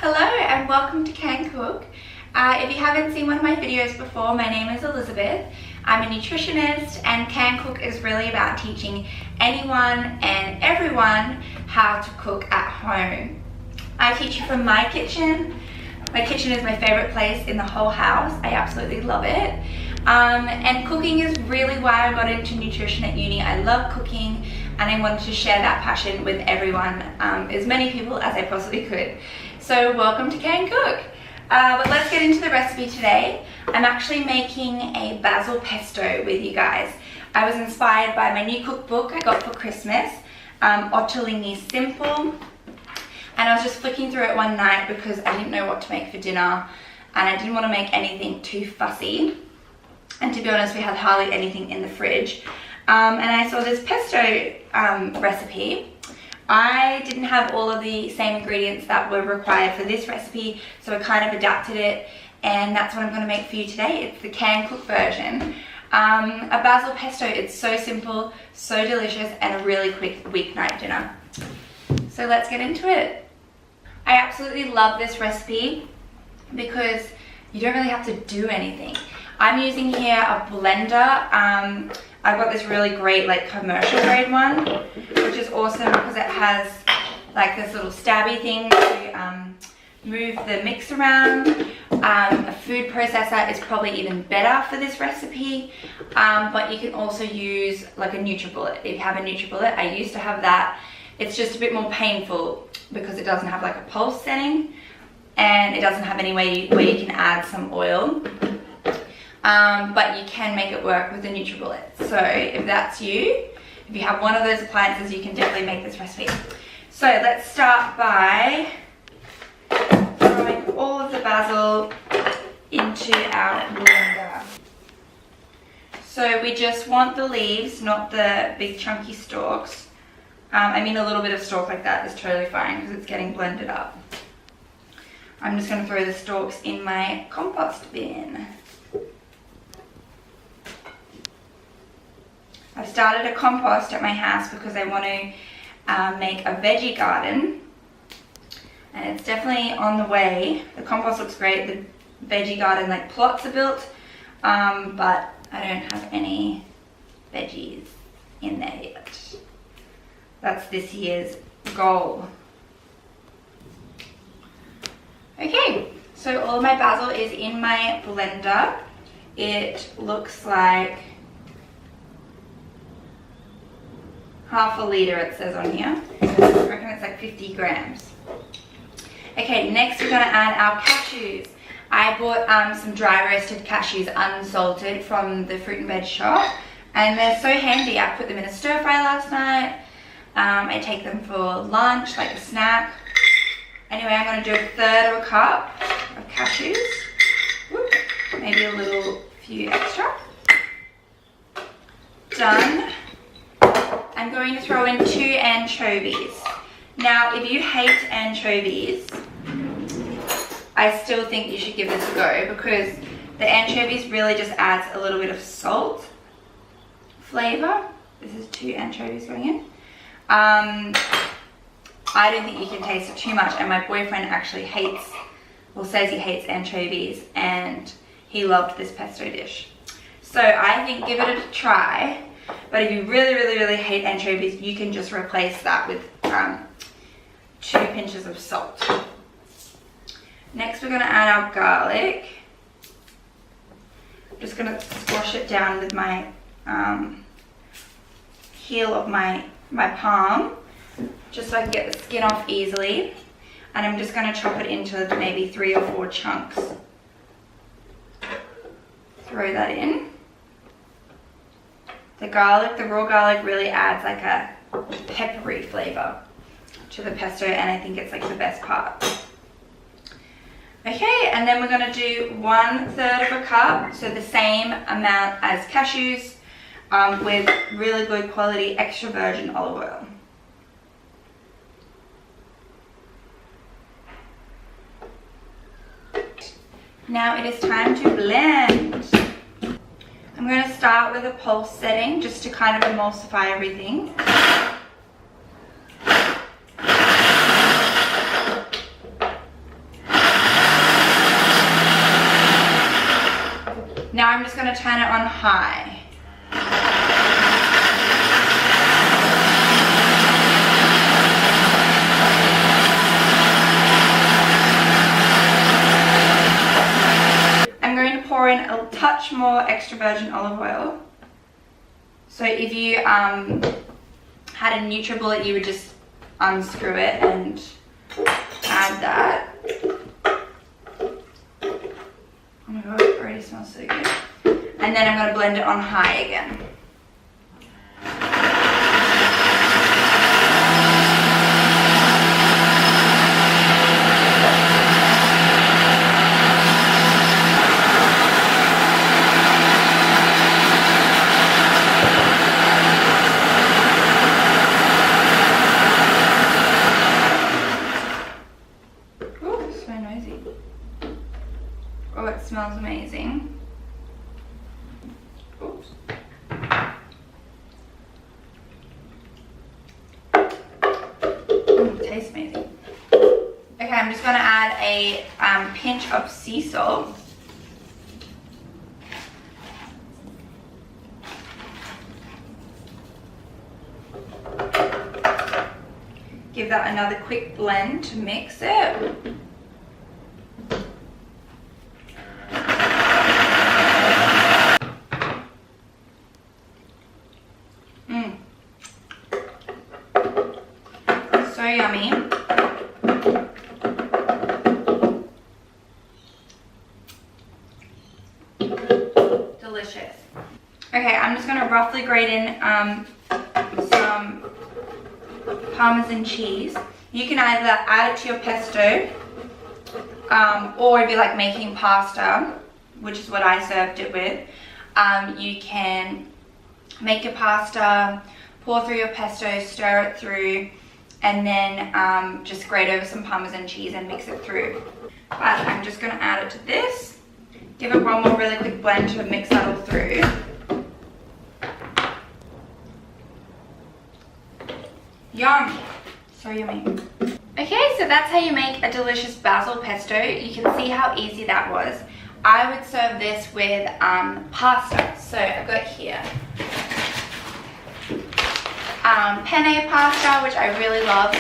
Hello and welcome to Can Cook. If you haven't seen one of my videos before, my name is Elizabeth. I'm a nutritionist, and Can Cook is really about teaching anyone and everyone how to cook at home. I teach you from my kitchen. My kitchen is my favorite place in the whole house. I absolutely love it. And cooking is really why I got into nutrition at uni. I love cooking and I wanted to share that passion with everyone, as many people as I possibly could. So welcome to Can Cook. But let's get into the recipe today. I'm actually making a basil pesto with you guys. I was inspired by my new cookbook I got for Christmas, Otolini Simple. And I was just flicking through it one night because I didn't know what to make for dinner and I didn't want to make anything too fussy. And to be honest, we had hardly anything in the fridge. And I saw this pesto recipe. I didn't have all of the same ingredients that were required for this recipe, so I kind of adapted it, and that's what I'm going to make for you today. It's the Can Cook version. A basil pesto, it's so simple, so delicious, and a really quick weeknight dinner. So let's get into it. I absolutely love this recipe because you don't really have to do anything. I'm using here a blender. I got this really great like commercial grade one, which is awesome because it has like this little stabby thing to move the mix around. A food processor is probably even better for this recipe, but you can also use like a NutriBullet. If you have a NutriBullet, I used to have that. It's just a bit more painful because it doesn't have like a pulse setting and it doesn't have any way where you can add some oil. But you can make it work with the NutriBullet. So if that's you, if you have one of those appliances, you can definitely make this recipe. So let's start by throwing all of the basil into our blender. So we just want the leaves, not the big chunky stalks. I mean, a little bit of stalk like that is totally fine because it's getting blended up. I'm just going to throw the stalks in my compost bin. I've started a compost at my house because I want to make a veggie garden, and it's definitely on the way. The compost looks great. The veggie garden like plots are built, but I don't have any veggies in there yet. That's this year's goal. Okay, so all of my basil is in my blender. It looks like half a litre, it says on here. I reckon it's like 50 grams. Okay, next we're going to add our cashews. I bought some dry roasted cashews unsalted from the fruit and veg shop, and they're so handy. I put them in a stir fry last night. I take them for lunch, like a snack. Anyway, I'm going to do 1/3 of a cup of cashews. Whoop, maybe a few extra. Done. I'm going to throw in 2 anchovies. Now, if you hate anchovies, I still think you should give this a go because the anchovies really just adds a little bit of salt flavor. This is 2 anchovies going in. I don't think you can taste it too much, and my boyfriend actually says he hates anchovies, and he loved this pesto dish. So I think give it a try. But if you really hate anchovies, you can just replace that with 2 pinches of salt. Next we're going to add our garlic. I'm just going to squash it down with my heel of my palm, just so I can get the skin off easily. And I'm just going to chop it into maybe 3 or 4 chunks. Throw that in. The raw garlic really adds like a peppery flavor to the pesto, and I think it's like the best part. Okay, and then we're going to do 1/3 of a cup, so the same amount as cashews, with really good quality extra virgin olive oil. Now it is time to blend. I'm going to start with a pulse setting just to kind of emulsify everything. I'm just going to turn it on high. I'm going to pour in a touch more extra virgin olive oil. So if you had a NutriBullet, you would just unscrew it and add that. Oh my god, it already smells so good. And then I'm going to blend it on high again. Oh, it smells amazing. Oops. It tastes amazing. Okay, I'm just going to add a pinch of sea salt. Give that another quick blend to mix it. So yummy. Delicious. Okay, I'm just going to roughly grate in some Parmesan cheese. You can either add it to your pesto, or if you like making pasta, which is what I served it with, you can make your pasta, pour through your pesto, stir it through, and then just grate over some Parmesan cheese and mix it through. But I'm just going to add it to this. Give it one more really quick blend to mix that all through. Yum! So yummy. Okay, so that's how you make a delicious basil pesto. You can see how easy that was. I would serve this with pasta. So I've got here penne pasta, which I really love.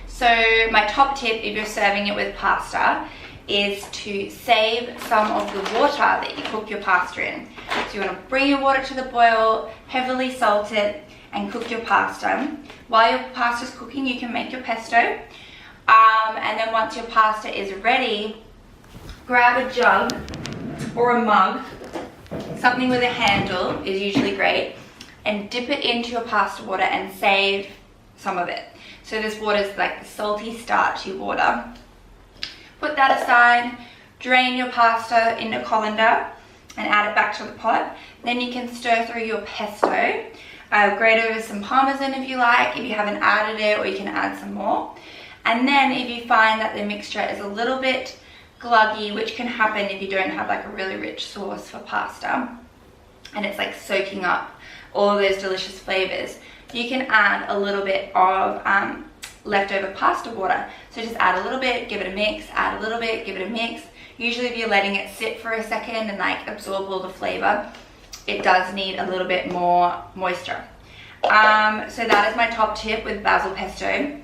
So my top tip if you're serving it with pasta is to save some of the water that you cook your pasta in. So you want to bring your water to the boil, heavily salt it, and cook your pasta. While your pasta is cooking, you can make your pesto. And then once your pasta is ready, grab a jug or a mug, something with a handle is usually great, and dip it into your pasta water and save some of it. So this water is like the salty, starchy water. Put that aside, drain your pasta in a colander and add it back to the pot. Then you can stir through your pesto. Grate over some Parmesan if you like, if you haven't added it, or you can add some more. And then if you find that the mixture is a little bit gluggy, which can happen if you don't have like a really rich sauce for pasta, and it's like soaking up all of those delicious flavors, you can add a little bit of leftover pasta water. So just add a little bit, give it a mix, add a little bit, give it a mix. Usually if you're letting it sit for a second and like absorb all the flavor, it does need a little bit more moisture. So that is my top tip with basil pesto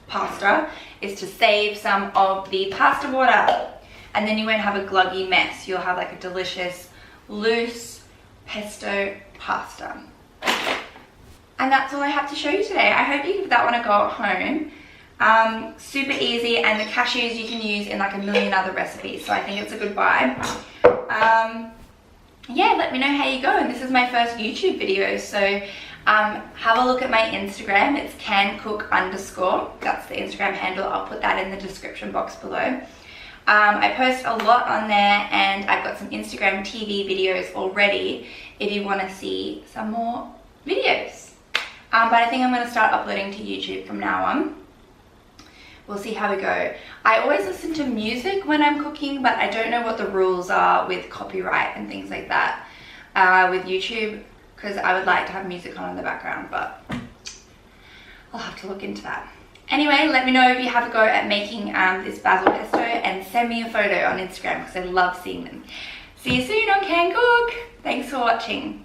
pasta, is to save some of the pasta water, and then you won't have a gluggy mess. You'll have like a delicious loose pesto pasta. And that's all I have to show you today. I hope you give that one a go at home. Super easy, and the cashews you can use in like a million other recipes, so I think it's a good buy. Yeah, let me know how you go. And this is my first YouTube video, so have a look at my Instagram. It's cancook_. That's the Instagram handle. I'll put that in the description box below. I post a lot on there, and I've got some Instagram TV videos already if you want to see some more videos. But I think I'm going to start uploading to YouTube from now on. We'll see how we go. I always listen to music when I'm cooking, but I don't know what the rules are with copyright and things like that with YouTube, because I would like to have music on in the background, but I'll have to look into that. Anyway, let me know if you have a go at making this basil pesto, and send me a photo on Instagram because I love seeing them. See you soon on Can Cook. Thanks for watching.